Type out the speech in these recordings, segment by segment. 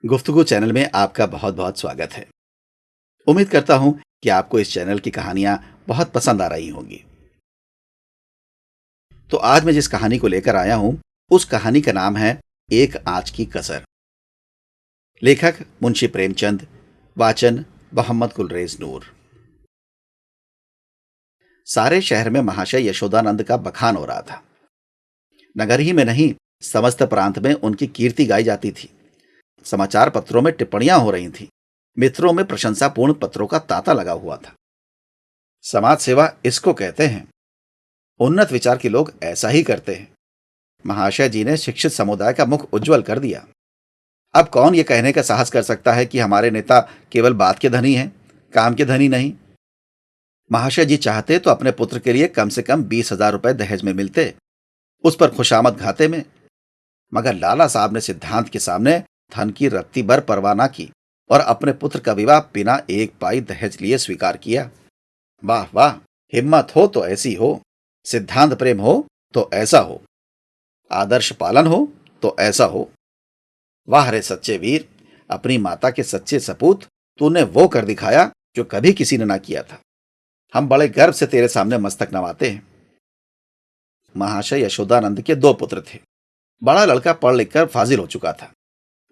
गुफ्तगू चैनल में आपका बहुत बहुत स्वागत है। उम्मीद करता हूं कि आपको इस चैनल की कहानियां बहुत पसंद आ रही होंगी। तो आज मैं जिस कहानी को लेकर आया हूं, उस कहानी का नाम है एक आंच की कसर। लेखक मुंशी प्रेमचंद, वाचन मोहम्मद गुलरेज नूर। सारे शहर में महाशय यशोदानंद का बखान हो रहा था। नगर ही में नहीं, समस्त प्रांत में उनकी कीर्ति गाई जाती थी। समाचार पत्रों में टिप्पणियां हो रही थीं। मित्रों में प्रशंसापूर्ण पत्रों का तांता लगा हुआ था। समाज सेवा इसको कहते हैं। उन्नत विचार के लोग ऐसा ही करते हैं। महाशय जी ने शिक्षित समुदाय का मुख उज्जवल कर दिया। अब कौन ये कहने का साहस कर सकता है कि हमारे नेता केवल बात के धनी हैं, काम के धनी नहीं। महाशय जी चाहते तो अपने पुत्र के लिए कम से कम 20,000 रुपए दहेज में मिलते, उस पर खुशामद घाते में। मगर लाला साहब ने सिद्धांत के सामने धन की रत्ती भर परवाह न की और अपने पुत्र का विवाह बिना एक पाई दहेज लिए स्वीकार किया। वाह वाह, हिम्मत हो तो ऐसी हो, सिद्धांत प्रेम हो तो ऐसा हो, आदर्श पालन हो तो ऐसा हो। वाह रे सच्चे वीर, अपनी माता के सच्चे सपूत, तूने वो कर दिखाया जो कभी किसी ने ना किया था। हम बड़े गर्व से तेरे सामने मस्तक नवाते हैं। महाशय यशोदानंद के 2 पुत्र थे। बड़ा लड़का पढ़ लिखकर फाजिल हो चुका था,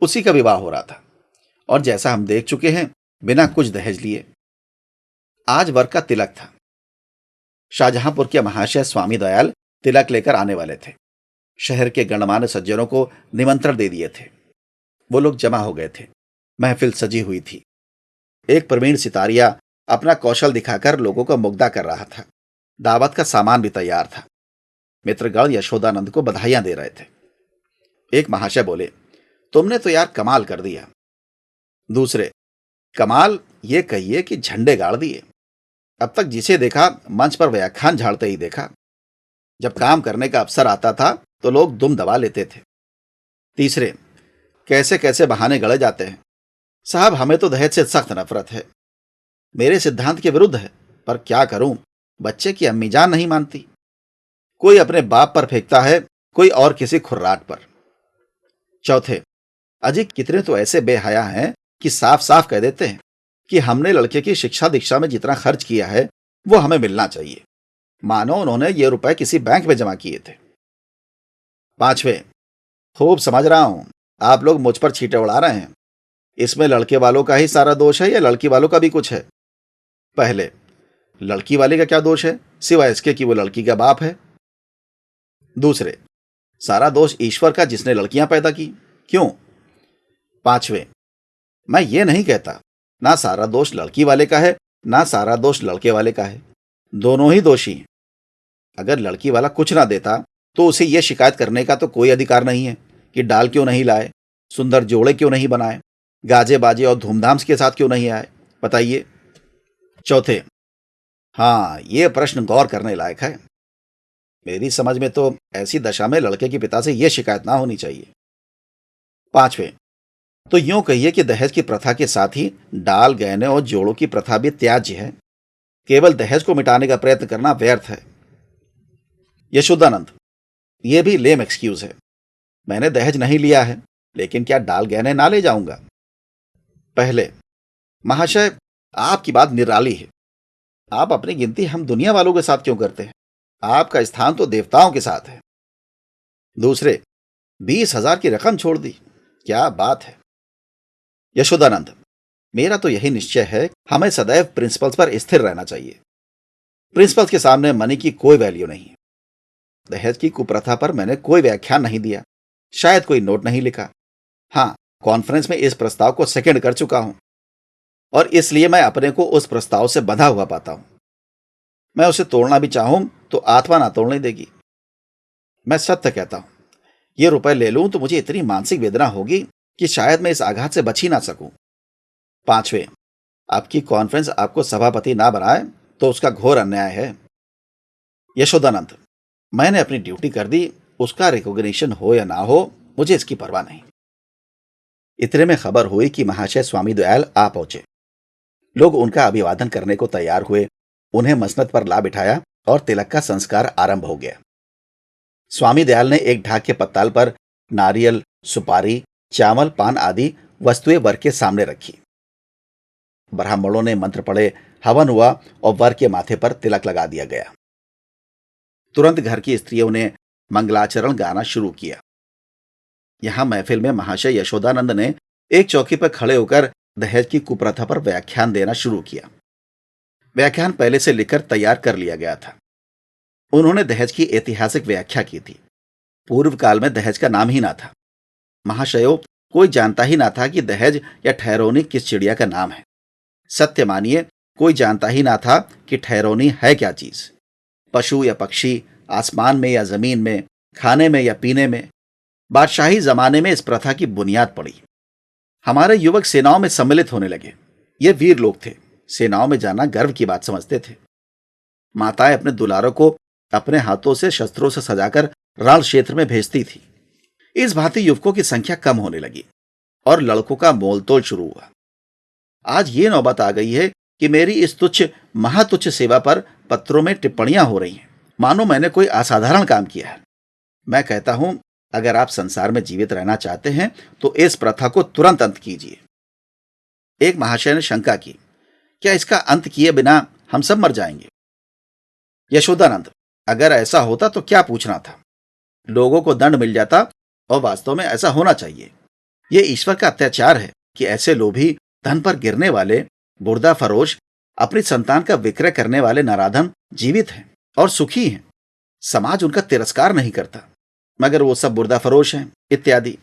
उसी का विवाह हो रहा था और जैसा हम देख चुके हैं, बिना कुछ दहेज लिए। आज वर का तिलक था। शाहजहांपुर के महाशय स्वामी दयाल तिलक लेकर आने वाले थे। शहर के गणमान्य सज्जनों को निमंत्रण दे दिए थे। वो लोग जमा हो गए थे। महफिल सजी हुई थी। एक प्रवीण सितारिया अपना कौशल दिखाकर लोगों को मुग्धा कर रहा था। दावत का सामान भी तैयार था। मित्रगण यशोदानंद को बधाइयां दे रहे थे। एक महाशय बोले, तुमने तो यार कमाल कर दिया। दूसरे, कमाल ये कहिए कि झंडे गाड़ दिए। अब तक जिसे देखा मंच पर व्याख्यान झाड़ते ही देखा। जब काम करने का अवसर आता था तो लोग दुम दबा लेते थे। तीसरे, कैसे कैसे बहाने गढ़े जाते हैं। साहब, हमें तो दहेज से सख्त नफरत है। मेरे सिद्धांत के विरुद्ध है, पर क्या करूं, बच्चे की अम्मी जान नहीं मानती। कोई अपने बाप पर फेंकता है, कोई और किसी खुर्राट पर। चौथे, अजी कितने तो ऐसे बेहया हैं कि साफ साफ कह देते हैं कि हमने लड़के की शिक्षा दीक्षा में जितना खर्च किया है वो हमें मिलना चाहिए, मानो उन्होंने ये रुपए किसी बैंक में जमा किए थे। पांचवे, खूब समझ रहा हूं, आप लोग मुझ पर छींटे उड़ा रहे हैं। इसमें लड़के वालों का ही सारा दोष है या लड़की वालों का भी कुछ है? पहले, लड़की वाले का क्या दोष है सिवाय इसके कि वो लड़की का बाप है? दूसरे, सारा दोष ईश्वर का जिसने लड़कियां पैदा की, क्यों? पांचवे, मैं ये नहीं कहता ना सारा दोष लड़की वाले का है ना सारा दोष लड़के वाले का है। दोनों ही दोषी हैं। अगर लड़की वाला कुछ ना देता तो उसे यह शिकायत करने का तो कोई अधिकार नहीं है कि डाल क्यों नहीं लाए, सुंदर जोड़े क्यों नहीं बनाए, गाजे बाजे और धूमधाम के साथ क्यों नहीं आए, बताइए। चौथे, हाँ, ये प्रश्न गौर करने लायक है। मेरी समझ में तो ऐसी दशा में लड़के के पिता से यह शिकायत ना होनी चाहिए। पांचवे, तो यूं कहिए कि दहेज की प्रथा के साथ ही डाल, गहने और जोड़ों की प्रथा भी त्याज्य है। केवल दहेज को मिटाने का प्रयत्न करना व्यर्थ है। यशोदानंद, यह भी लेम एक्सक्यूज है। मैंने दहेज नहीं लिया है, लेकिन क्या डाल गहने ना ले जाऊंगा? पहले, महाशय, आपकी बात निराली है। आप अपनी गिनती हम दुनिया वालों के साथ क्यों करते हैं? आपका स्थान तो देवताओं के साथ है। दूसरे, 20,000 की रकम छोड़ दी, क्या बात है। यशोदानंद, मेरा तो यही निश्चय है, हमें सदैव प्रिंसिपल्स पर स्थिर रहना चाहिए। प्रिंसिपल्स के सामने मनी की कोई वैल्यू नहीं है। दहेज की कुप्रथा पर मैंने कोई व्याख्यान नहीं दिया, शायद कोई नोट नहीं लिखा। हां, कॉन्फ्रेंस में इस प्रस्ताव को सेकेंड कर चुका हूं और इसलिए मैं अपने को उस प्रस्ताव से बंधा हुआ पाता हूं। मैं उसे तोड़ना भी चाहूं तो आत्मा ना तोड़ने देगी। मैं सत्य कहता हूं, ये रुपए ले लूं तो मुझे इतनी मानसिक वेदना होगी कि शायद मैं इस आघात से बच ही ना सकूं। पांचवें, आपकी कॉन्फ्रेंस आपको सभापति ना बनाए तो उसका घोर अन्याय है। यशोदानंद, मैंने अपनी ड्यूटी कर दी, उसका रिकॉग्निशन हो या ना हो मुझे इसकी परवाह नहीं। इतने में खबर हुई कि महाशय स्वामी दयाल आ पहुंचे। लोग उनका अभिवादन करने को तैयार हुए। उन्हें मसनद पर ला बिठाया और तिलक का संस्कार आरंभ हो गया। स्वामी दयाल ने एक ढाक के पत्ताल पर नारियल, सुपारी, चावल, पान आदि वस्तुएं वर के सामने रखी। ब्राह्मणों ने मंत्र पढ़े, हवन हुआ और वर के माथे पर तिलक लगा दिया गया। तुरंत घर की स्त्रियों ने मंगलाचरण गाना शुरू किया। यहां महफिल में महाशय यशोदानंद ने एक चौकी पर खड़े होकर दहेज की कुप्रथा पर व्याख्यान देना शुरू किया। व्याख्यान पहले से लिखकर तैयार कर लिया गया था। उन्होंने दहेज की ऐतिहासिक व्याख्या की थी। पूर्व काल में दहेज का नाम ही ना था। महाशयों, कोई जानता ही ना था कि दहेज या ठहरौनी किस चिड़िया का नाम है। सत्य मानिए, कोई जानता ही ना था कि ठहरौनी है क्या चीज। पशु या पक्षी, आसमान में या जमीन में, खाने में या पीने में। बादशाही जमाने में इस प्रथा की बुनियाद पड़ी। हमारे युवक सेनाओं में सम्मिलित होने लगे। ये वीर लोग थे, सेनाओं में जाना गर्व की बात समझते थे। माताएं अपने दुलारों को अपने हाथों से शस्त्रों से सजाकर रण क्षेत्र में भेजती थी। इस भांति युवकों की संख्या कम होने लगी और लड़कों का मोलतोल शुरू हुआ। आज ये नौबत आ गई है कि मेरी इस तुच्छ महातुच्छ सेवा पर पत्रों में टिप्पणियां हो रही हैं, मानो मैंने कोई असाधारण काम किया है। मैं कहता हूं, अगर आप संसार में जीवित रहना चाहते हैं तो इस प्रथा को तुरंत अंत कीजिए। एक महाशय ने शंका की, क्या इसका अंत किए बिना हम सब मर जाएंगे? यशोदानंद, अगर ऐसा होता तो क्या पूछना था? लोगों को दंड मिल जाता और वास्तव में ऐसा होना चाहिए। यह ईश्वर का अत्याचार है कि ऐसे लोभी, धन पर गिरने वाले, बुर्दा फरोश, अपनी संतान का विक्रय करने वाले नराधम जीवित हैं और सुखी हैं। समाज उनका तिरस्कार नहीं करता, मगर वो सब बुर्दा फरोश हैं इत्यादि।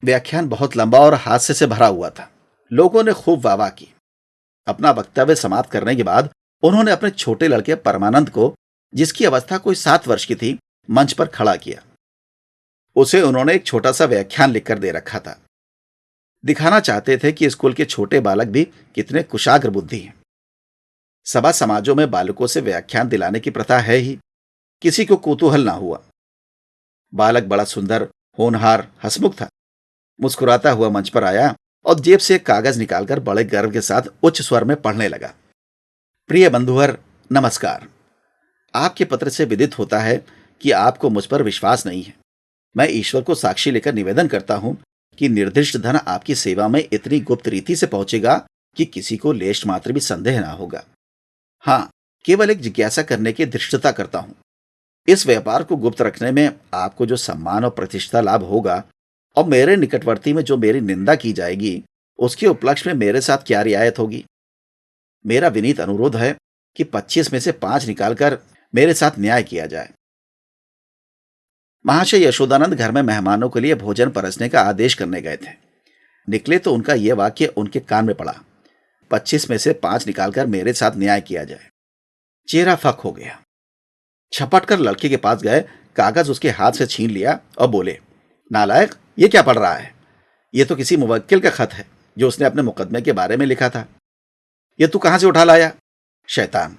व्याख्यान बहुत लंबा और हास्य से भरा हुआ था। लोगों ने खूब वाहवाही की। अपना वक्तव्य समाप्त करने के बाद उन्होंने अपने छोटे लड़के परमानंद को, जिसकी अवस्था कोई 7 वर्ष की थी, मंच पर खड़ा किया। उसे उन्होंने एक छोटा सा व्याख्यान लिखकर दे रखा था। दिखाना चाहते थे कि स्कूल के छोटे बालक भी कितने कुशाग्र बुद्धि हैं। सभा समाजों में बालकों से व्याख्यान दिलाने की प्रथा है ही। किसी को कौतूहल ना हुआ। बालक बड़ा सुंदर, होनहार, हंसमुख था। मुस्कुराता हुआ मंच पर आया और जेब से एक कागज निकालकर बड़े गर्व के साथ उच्च स्वर में पढ़ने लगा। प्रिय बंधुवर, नमस्कार। आपके पत्र से विदित होता है कि आपको मुझ पर विश्वास नहीं है। मैं ईश्वर को साक्षी लेकर निवेदन करता हूं कि निर्दिष्ट धन आपकी सेवा में इतनी गुप्त रीति से पहुंचेगा कि किसी को लेश मात्र भी संदेह ना होगा। हां, केवल एक जिज्ञासा करने की धृष्टता करता हूं। इस व्यापार को गुप्त रखने में आपको जो सम्मान और प्रतिष्ठा लाभ होगा और मेरे निकटवर्ती में जो मेरी निंदा की जाएगी, उसके उपलक्ष्य में मेरे साथ क्या रियायत होगी? मेरा विनीत अनुरोध है कि 25 में से 5 निकालकर मेरे साथ न्याय किया जाए। महाशय यशोदानंद घर में मेहमानों के लिए भोजन परसने का आदेश करने गए थे। निकले तो उनका यह वाक्य उनके कान में पड़ा, 25 में से 5 निकालकर मेरे साथ न्याय किया जाए। चेहरा फक हो गया। छपट कर लड़के के पास गए, कागज उसके हाथ से छीन लिया और बोले, नालायक, ये क्या पढ़ रहा है? ये तो किसी मुवक्किल का खत है जो उसने अपने मुकदमे के बारे में लिखा था। ये तू कहां से उठा लाया? शैतान,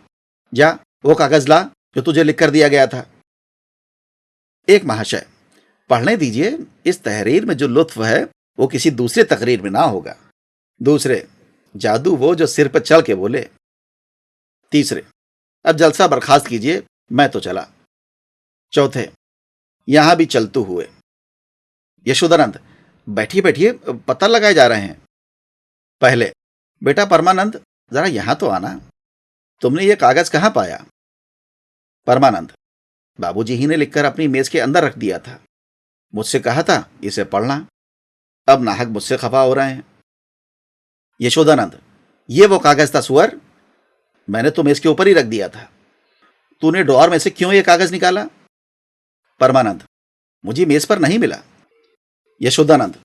जा वो कागज ला जो तुझे लिख कर दिया गया था। एक महाशय, पढ़ने दीजिए। इस तहरीर में जो लुत्फ है वो किसी दूसरे तकरीर में ना होगा। दूसरे, जादू वो जो सिर पर चढ़ के बोले। तीसरे, अब जलसा बर्खास्त कीजिए, मैं तो चला। चौथे, यहां भी चलतू हुए। यशोदानंद, बैठिए बैठिए, पत्थर लगाए जा रहे हैं। पहले, बेटा परमानंद, जरा यहां तो आना। तुमने ये कागज कहां पाया? परमानंद, बाबूजी ही ने लिखकर अपनी मेज के अंदर रख दिया था। मुझसे कहा था इसे पढ़ना। अब नाहक मुझसे खफा हो रहे हैं। यशोदानंद, ये वो कागज था सुअर? मैंने तो मेज के ऊपर ही रख दिया था। तूने ड्रॉअर में से क्यों ये कागज निकाला? परमानंद, मुझे मेज पर नहीं मिला। यशोदानंद,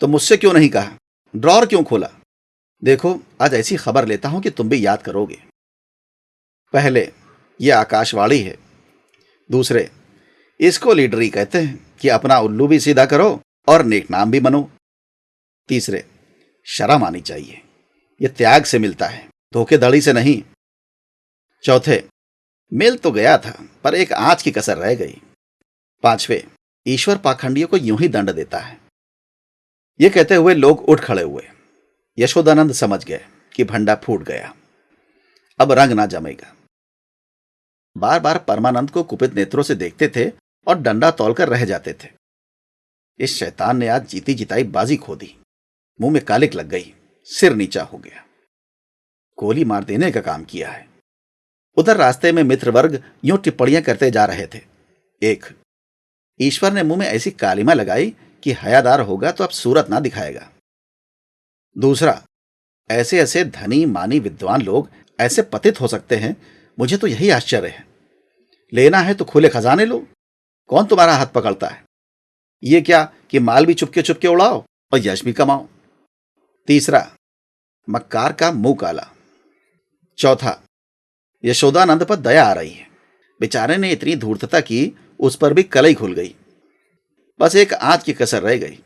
तो मुझसे क्यों नहीं कहा? ड्रॉअर क्यों खोला? देखो, आज ऐसी खबर लेता हूं कि तुम भी याद करोगे। पहले, यह आकाशवाणी है। दूसरे, इसको लीडरी कहते हैं कि अपना उल्लू भी सीधा करो और नेक नाम भी बनो। तीसरे, शर्म आनी चाहिए। यह त्याग से मिलता है, धोखेधड़ी से नहीं। चौथे, मिल तो गया था पर एक आंच की कसर रह गई। पांचवे, ईश्वर पाखंडियों को यूं ही दंड देता है। यह कहते हुए लोग उठ खड़े हुए। यशोदानंद समझ गए कि भंडा फूट गया, अब रंग ना जमेगा। बार बार परमानंद को कुपित नेत्रों से देखते थे और डंडा तौलकर रह जाते थे। इस शैतान ने आज जीती जिताई बाजी खो दी। मुंह में कालिक लग गई, सिर नीचा हो गया। गोली मार देने का काम किया है। उधर रास्ते में मित्र वर्ग यूं टिप्पणियां करते जा रहे थे। एक, ईश्वर ने मुंह में ऐसी कालिमा लगाई कि हयादार होगा तो अब सूरत ना दिखाएगा। दूसरा, ऐसे ऐसे धनी मानी विद्वान लोग ऐसे पतित हो सकते हैं, मुझे तो यही आश्चर्य है। लेना है तो खुले खजाने लो, कौन तुम्हारा हाथ पकड़ता है। ये क्या कि माल भी चुपके चुपके उड़ाओ और यश भी कमाओ। तीसरा, मक्कार का मुंह काला। चौथा, यशोदानंद पर दया आ रही है। बेचारे ने इतनी धूर्तता की, उस पर भी कलई खुल गई। बस एक आंत की कसर रह गई।